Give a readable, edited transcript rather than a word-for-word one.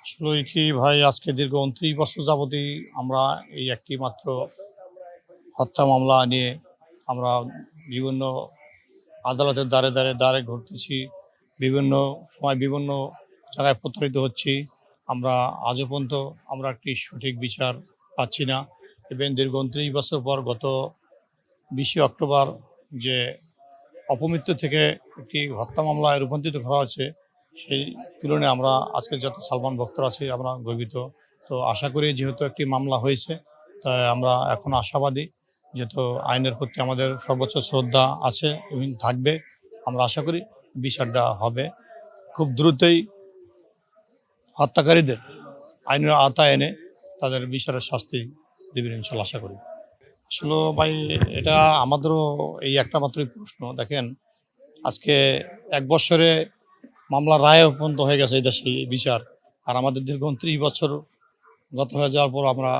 আসলে কি ভাই, আজকে দীর্ঘ ২৯ বছর যাবতই আমরা এই একটি মাত্র হত্যা মামলা নিয়ে আমরা বিভিন্ন আদালতের দ্বারে ঘুরতেছি। বিভিন্ন সময় বিভিন্ন জায়গায় প্রতারিত হচ্ছি। আমরা আজও পর্যন্ত আমরা একটি সঠিক বিচার পাচ্ছি না। ইভেন দীর্ঘ ২৯ বছর পর গত ২০শে অক্টোবর যে অপমৃত্যু থেকে একটি হত্যা মামলায় রূপান্তরিত করা হয়েছে, সেই তুলনায় আমরা আজকে যত সালমান ভক্তরা আছি আমরা গর্বিত। তো আশা করি যেহেতু একটি মামলা হয়েছে, তাই আমরা এখন আশাবাদী। যেহেতু আইনের প্রতি আমাদের সর্বোচ্চ শ্রদ্ধা আছে এবং থাকবে। আমরা আশা করি বিচারটা হবে। খুব দ্রুতই হত্যাকারীদের আইনের আওতায় এনে তাদের বিচারের শাস্তি দিবেন ইনশাল্লাহ আশা করি। আসলে ভাই, এটা আমাদেরও এই একটা মাত্রই প্রশ্ন। দেখেন, আজকে ১ বৎসরে মামলার রায় পর্যন্ত হয়ে গেছে এই দেশে এই বিচার। আর আমাদের দীর্ঘ ২৯ বছর গত হয়ে যাওয়ার পর আমরা